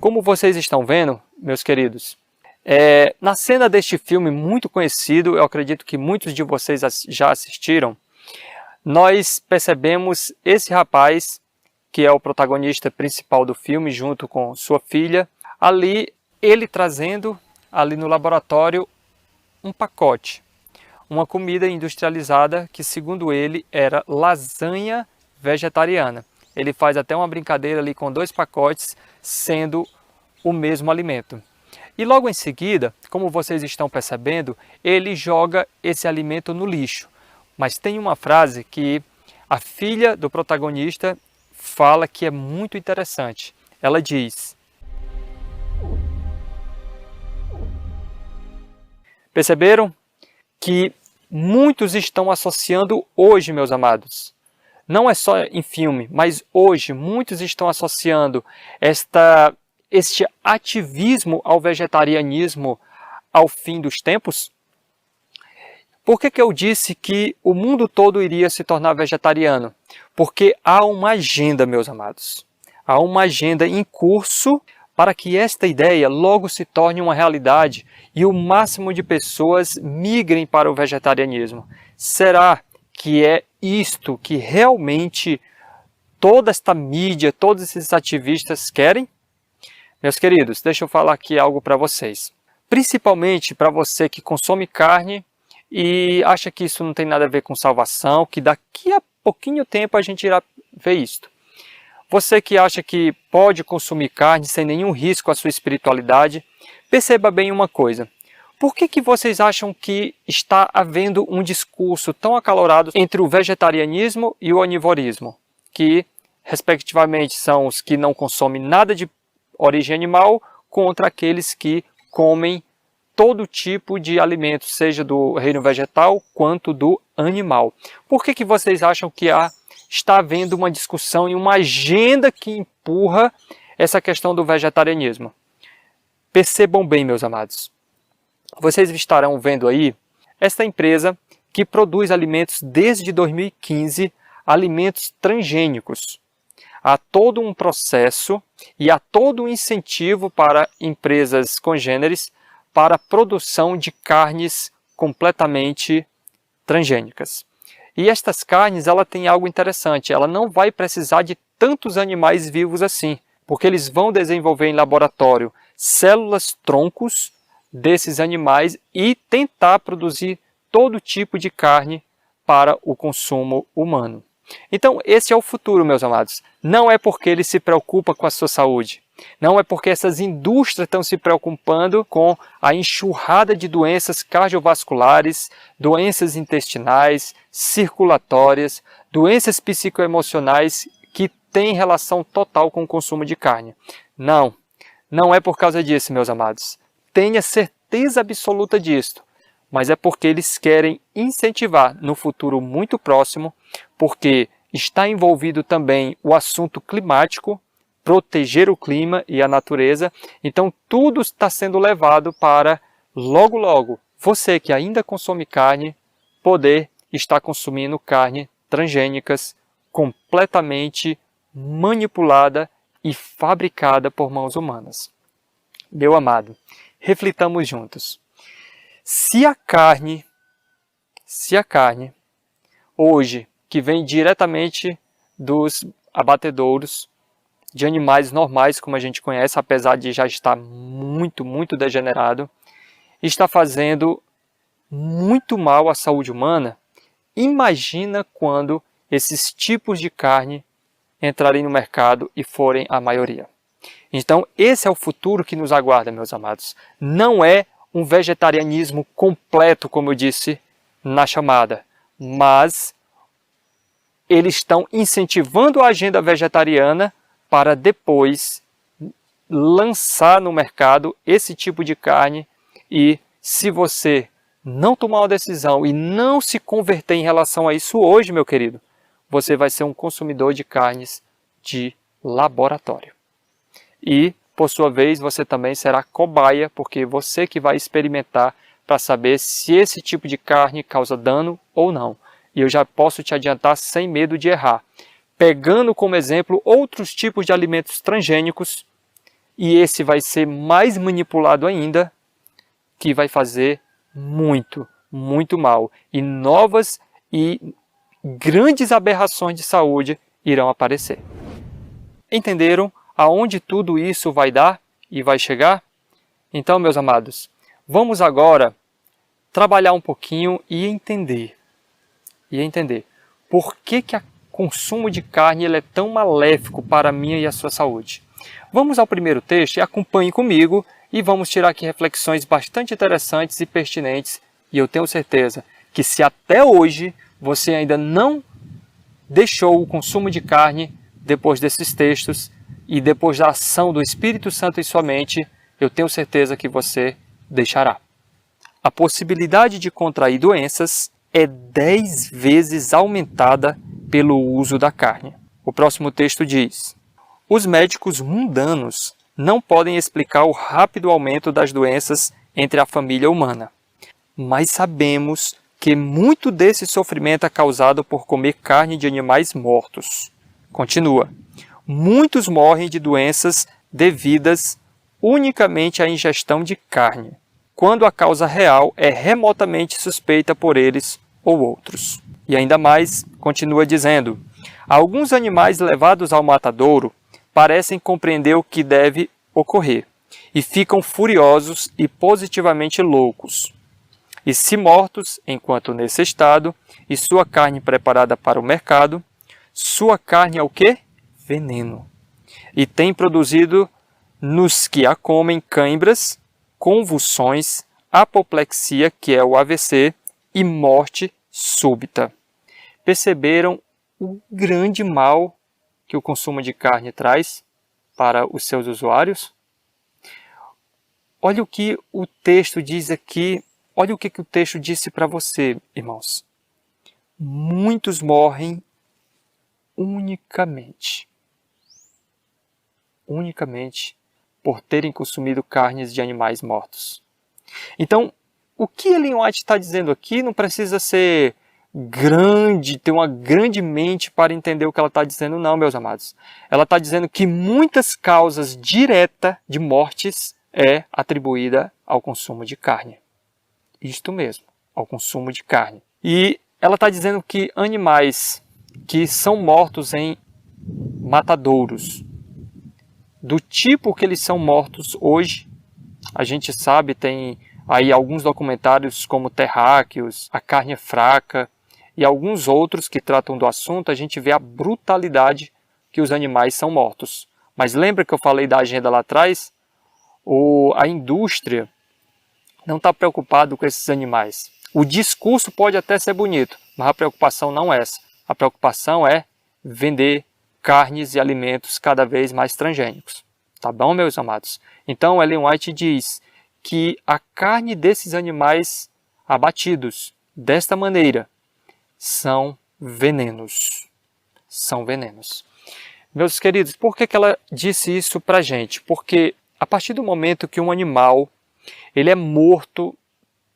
Como vocês estão vendo, meus queridos, na cena deste filme muito conhecido, eu acredito que muitos de vocês já assistiram, nós percebemos esse rapaz, que é o protagonista principal do filme, junto com sua filha, ali ele trazendo ali no laboratório um pacote, uma comida industrializada que, segundo ele, era lasanha vegetariana. Ele faz até uma brincadeira ali com 2 pacotes sendo o mesmo alimento. E logo em seguida, como vocês estão percebendo, ele joga esse alimento no lixo. Mas tem uma frase que a filha do protagonista fala que é muito interessante. Ela diz: perceberam que muitos estão associando hoje, meus amados? Não é só em filme, mas hoje muitos estão associando este ativismo ao vegetarianismo ao fim dos tempos? Por que eu disse que o mundo todo iria se tornar vegetariano? Porque há uma agenda, meus amados. Há uma agenda em curso para que esta ideia logo se torne uma realidade e o máximo de pessoas migrem para o vegetarianismo. Será que é isto que realmente toda esta mídia, todos esses ativistas querem? Meus queridos, deixa eu falar aqui algo para vocês. Principalmente para você que consome carne e acha que isso não tem nada a ver com salvação, que daqui a pouquinho tempo a gente irá ver isto. Você que acha que pode consumir carne sem nenhum risco à sua espiritualidade, perceba bem uma coisa. Por que vocês acham que está havendo um discurso tão acalorado entre o vegetarianismo e o onivorismo? Que, respectivamente, são os que não consomem nada de origem animal contra aqueles que comem todo tipo de alimento, seja do reino vegetal quanto do animal. Por que vocês acham que está havendo uma discussão e uma agenda que empurra essa questão do vegetarianismo? Percebam bem, meus amados. Vocês estarão vendo aí esta empresa que produz alimentos desde 2015, alimentos transgênicos. Há todo um processo e há todo um incentivo para empresas congêneres para a produção de carnes completamente transgênicas. E estas carnes, ela tem algo interessante, ela não vai precisar de tantos animais vivos assim, porque eles vão desenvolver em laboratório células troncos desses animais e tentar produzir todo tipo de carne para o consumo humano. Então, esse é o futuro, meus amados. Não é porque ele se preocupa com a sua saúde. Não é porque essas indústrias estão se preocupando com a enxurrada de doenças cardiovasculares, doenças intestinais, circulatórias, doenças psicoemocionais que têm relação total com o consumo de carne. Não, não é por causa disso, meus amados. Tenha certeza absoluta disto. Mas é porque eles querem incentivar no futuro muito próximo, porque está envolvido também o assunto climático, proteger o clima e a natureza. Então tudo está sendo levado para, logo logo, você que ainda consome carne, poder estar consumindo carne transgênicas completamente manipulada e fabricada por mãos humanas. Meu amado, reflitamos juntos. Se a carne hoje, que vem diretamente dos abatedouros de animais normais, como a gente conhece, apesar de já estar muito, muito degenerado, está fazendo muito mal à saúde humana, imagina quando esses tipos de carne entrarem no mercado e forem a maioria. Então, esse é o futuro que nos aguarda, meus amados. Não é um vegetarianismo completo, como eu disse na chamada, mas eles estão incentivando a agenda vegetariana para depois lançar no mercado esse tipo de carne e, se você não tomar uma decisão e não se converter em relação a isso hoje, meu querido, você vai ser um consumidor de carnes de laboratório. E, por sua vez, você também será cobaia, porque você que vai experimentar para saber se esse tipo de carne causa dano ou não. E eu já posso te adiantar sem medo de errar. Pegando como exemplo outros tipos de alimentos transgênicos e esse vai ser mais manipulado ainda, que vai fazer muito, muito mal. E novas e grandes aberrações de saúde irão aparecer. Entenderam aonde tudo isso vai dar e vai chegar? Então, meus amados, vamos agora trabalhar um pouquinho e entender por que o consumo de carne ele é tão maléfico para a minha e a sua saúde. Vamos ao primeiro texto e acompanhe comigo e vamos tirar aqui reflexões bastante interessantes e pertinentes. E eu tenho certeza que se até hoje você ainda não deixou o consumo de carne depois desses textos e depois da ação do Espírito Santo em sua mente, eu tenho certeza que você deixará. A possibilidade de contrair doenças é 10 vezes aumentada pelo uso da carne. O próximo texto diz: os médicos mundanos não podem explicar o rápido aumento das doenças entre a família humana, mas sabemos que muito desse sofrimento é causado por comer carne de animais mortos. Continua: muitos morrem de doenças devidas unicamente à ingestão de carne, quando a causa real é remotamente suspeita por eles ou outros. E ainda mais, continua dizendo: alguns animais levados ao matadouro parecem compreender o que deve ocorrer e ficam furiosos e positivamente loucos. E se mortos, enquanto nesse estado, e sua carne preparada para o mercado, sua carne é o quê? Veneno. E tem produzido nos que a comem cãibras, convulsões, apoplexia, que é o AVC, e morte súbita. Perceberam o grande mal que o consumo de carne traz para os seus usuários? Olha o que o texto diz aqui, olha o que o texto disse para você, irmãos. Muitos morrem unicamente por terem consumido carnes de animais mortos. Então, o que Ellen White está dizendo aqui não precisa ser grande, ter uma grande mente para entender o que ela está dizendo, não, meus amados. Ela está dizendo que muitas causas diretas de mortes é atribuída ao consumo de carne. Isto mesmo, ao consumo de carne. E ela está dizendo que animais que são mortos em matadouros, do tipo que eles são mortos hoje, a gente sabe, tem aí alguns documentários como Terráqueos, A Carne é Fraca e alguns outros que tratam do assunto, a gente vê a brutalidade que os animais são mortos. Mas lembra que eu falei da agenda lá atrás? A indústria não está preocupada com esses animais. O discurso pode até ser bonito, mas a preocupação não é essa. A preocupação é vender carnes e alimentos cada vez mais transgênicos. Tá bom, meus amados? Então, Ellen White diz que a carne desses animais abatidos desta maneira são venenos. São venenos. Meus queridos, por que ela disse isso para a gente? Porque a partir do momento que um animal ele é morto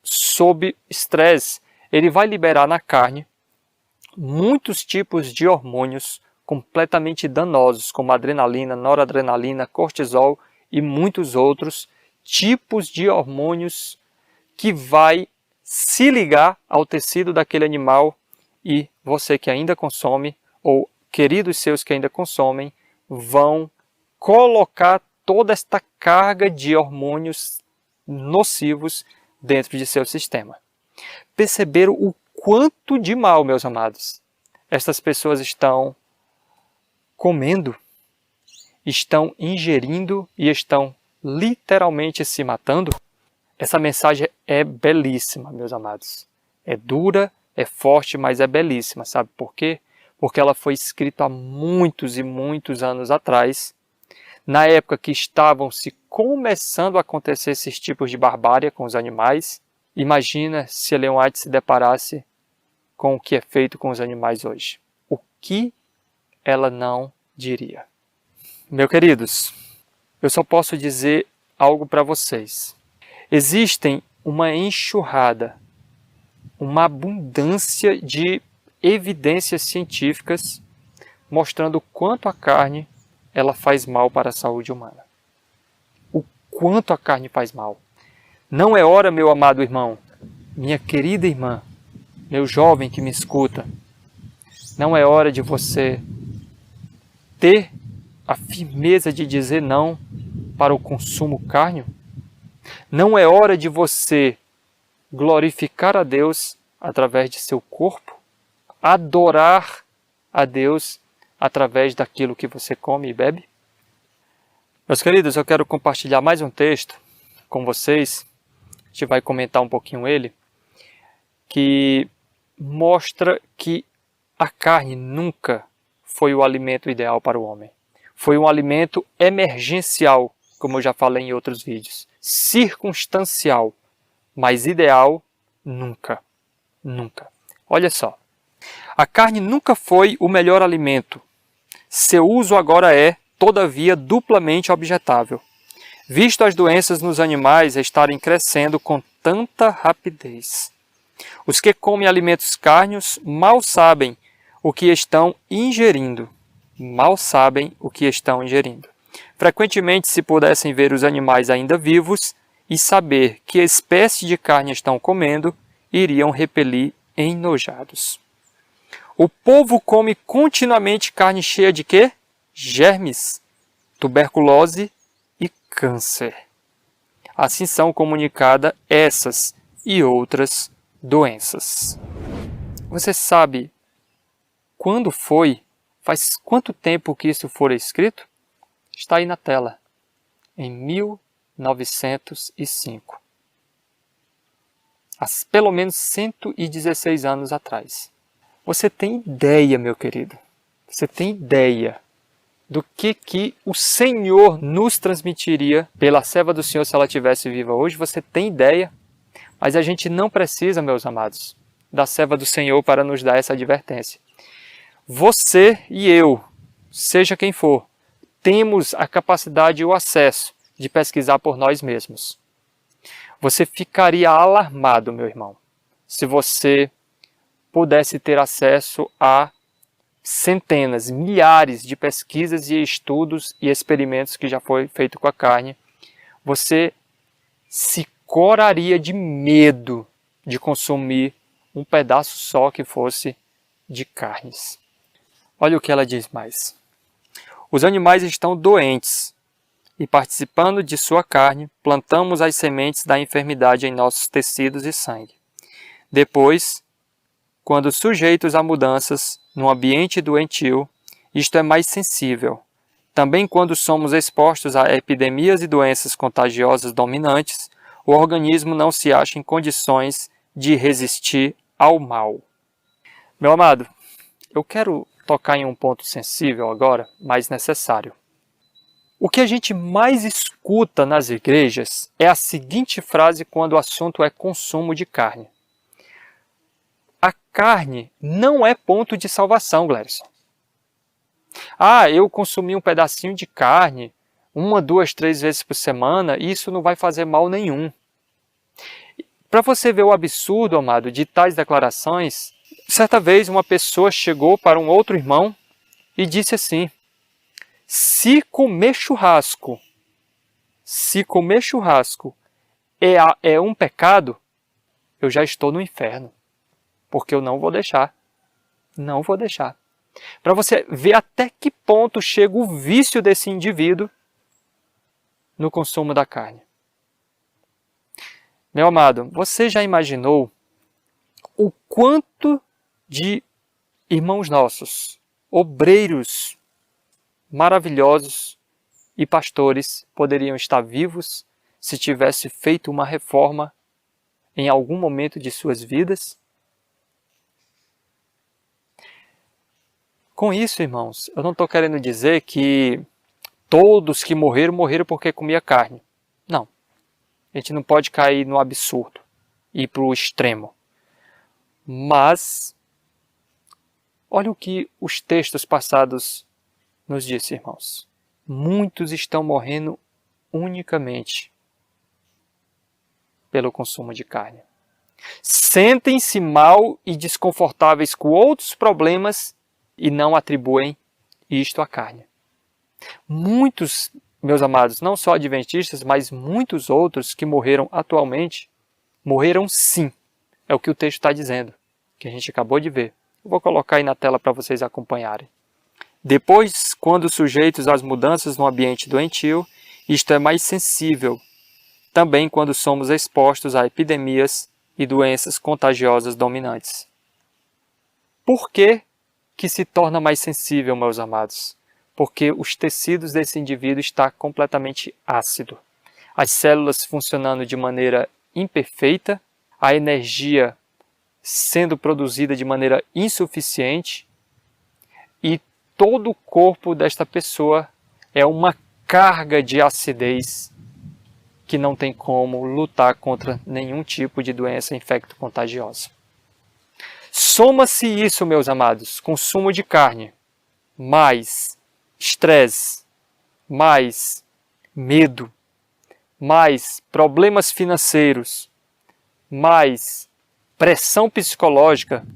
sob estresse, ele vai liberar na carne muitos tipos de hormônios completamente danosos, como adrenalina, noradrenalina, cortisol e muitos outros tipos de hormônios que vai se ligar ao tecido daquele animal e você que ainda consome, ou queridos seus que ainda consomem, vão colocar toda esta carga de hormônios nocivos dentro de seu sistema. Perceberam o quanto de mal, meus amados, estas pessoas estão comendo, estão ingerindo e estão literalmente se matando? Essa mensagem é belíssima, meus amados. É dura, é forte, mas é belíssima. Sabe por quê? Porque ela foi escrita há muitos e muitos anos atrás, na época que estavam se começando a acontecer esses tipos de barbárie com os animais. Imagina se Ellen White se deparasse com o que é feito com os animais hoje. O que ela não diria? Meus queridos, eu só posso dizer algo para vocês. Existem uma enxurrada, uma abundância de evidências científicas mostrando quanto a carne ela faz mal para a saúde humana. quanto a carne faz mal. Não é hora, meu amado irmão, minha querida irmã, meu jovem que me escuta, não é hora de você ter a firmeza de dizer não para o consumo carnívoro? Não é hora de você glorificar a Deus através de seu corpo? Adorar a Deus através daquilo que você come e bebe? Meus queridos, eu quero compartilhar mais um texto com vocês. A gente vai comentar um pouquinho ele, que mostra que a carne nunca foi o alimento ideal para o homem. Foi um alimento emergencial, como eu já falei em outros vídeos. Circunstancial, mas ideal, nunca. Nunca. Olha só. A carne nunca foi o melhor alimento. Seu uso agora é, todavia, duplamente objetável, visto as doenças nos animais estarem crescendo com tanta rapidez. Os que comem alimentos cárneos mal sabem o que estão ingerindo. Mal sabem o que estão ingerindo. Frequentemente, se pudessem ver os animais ainda vivos e saber que espécie de carne estão comendo, iriam repelir enojados. O povo come continuamente carne cheia de quê? Germes, tuberculose e câncer. Assim são comunicadas essas e outras doenças. Você sabe quando foi? Faz quanto tempo que isso foi escrito? Está aí na tela. Em 1905. Há pelo menos 116 anos atrás. Você tem ideia, meu querido? Você tem ideia do que o Senhor nos transmitiria pela serva do Senhor se ela estivesse viva hoje? Você tem ideia? Mas a gente não precisa, meus amados, da serva do Senhor para nos dar essa advertência. Você e eu, seja quem for, temos a capacidade e o acesso de pesquisar por nós mesmos. Você ficaria alarmado, meu irmão, se você pudesse ter acesso a centenas, milhares de pesquisas e estudos e experimentos que já foi feito com a carne. Você se coraria de medo de consumir um pedaço só que fosse de carnes. Olha o que ela diz mais. Os animais estão doentes e, participando de sua carne, plantamos as sementes da enfermidade em nossos tecidos e sangue. Depois, quando sujeitos a mudanças no ambiente doentio, isto é mais sensível. Também quando somos expostos a epidemias e doenças contagiosas dominantes, o organismo não se acha em condições de resistir ao mal. Meu amado, eu quero tocar em um ponto sensível agora, mas necessário. O que a gente mais escuta nas igrejas é a seguinte frase quando o assunto é consumo de carne. A carne não é ponto de salvação, Glerson. Eu consumi um pedacinho de carne 1, 2, 3 vezes por semana e isso não vai fazer mal nenhum. Para você ver o absurdo, amado, de tais declarações, certa vez uma pessoa chegou para um outro irmão e disse assim: se comer churrasco é um pecado, eu já estou no inferno. Porque eu não vou deixar. Não vou deixar. Para você ver até que ponto chega o vício desse indivíduo no consumo da carne. Meu amado, você já imaginou o quanto de irmãos nossos, obreiros maravilhosos e pastores poderiam estar vivos se tivesse feito uma reforma em algum momento de suas vidas? Com isso, irmãos, eu não estou querendo dizer que todos que morreram, morreram porque comia carne. Não. A gente não pode cair no absurdo e ir para o extremo. Mas, olha o que os textos passados nos dizem, irmãos. Muitos estão morrendo unicamente pelo consumo de carne. Sentem-se mal e desconfortáveis com outros problemas e não atribuem isto à carne. Muitos meus amados, não só adventistas, mas muitos outros que morreram atualmente, morreram sim. É o que o texto está dizendo, que a gente acabou de ver. Eu vou colocar aí na tela para vocês acompanharem. Depois, quando sujeitos às mudanças no ambiente doentio, isto é mais sensível. Também quando somos expostos a epidemias e doenças contagiosas dominantes. Por que que se torna mais sensível, meus amados? Porque os tecidos desse indivíduo estão completamente ácidos. As células funcionando de maneira imperfeita, a energia sendo produzida de maneira insuficiente e todo o corpo desta pessoa é uma carga de acidez que não tem como lutar contra nenhum tipo de doença infecto-contagiosa. Soma-se isso, meus amados, consumo de carne, mais estresse, mais medo, mais problemas financeiros, mais pressão psicológica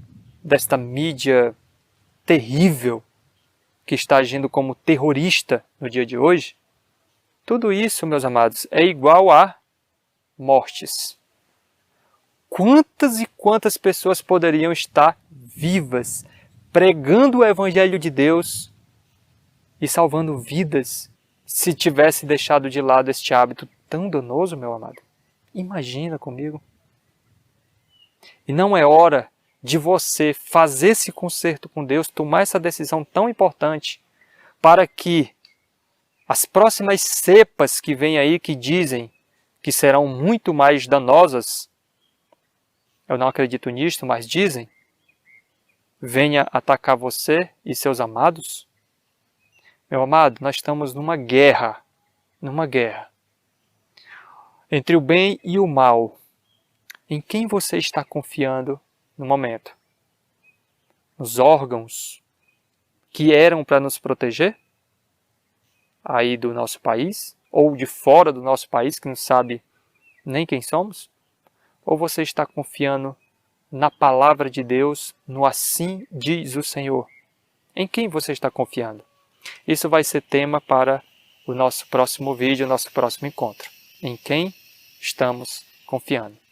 desta mídia terrível que está agindo como terrorista no dia de hoje. Tudo isso, meus amados, é igual a mortes. Quantas e quantas pessoas poderiam estar vivas, pregando o Evangelho de Deus e salvando vidas, se tivesse deixado de lado este hábito tão danoso, meu amado? Imagina comigo. E não é hora de você fazer esse concerto com Deus, tomar essa decisão tão importante, para que as próximas cepas que vêm aí, que dizem que serão muito mais danosas, eu não acredito nisto, mas dizem, venha atacar você e seus amados? Meu amado, nós estamos numa guerra entre o bem e o mal. Em quem você está confiando no momento? Nos órgãos que eram para nos proteger? Aí do nosso país? Ou de fora do nosso país, que não sabe nem quem somos? Ou você está confiando na palavra de Deus, no assim diz o Senhor? Em quem você está confiando? Isso vai ser tema para o nosso próximo vídeo, o nosso próximo encontro. Em quem estamos confiando?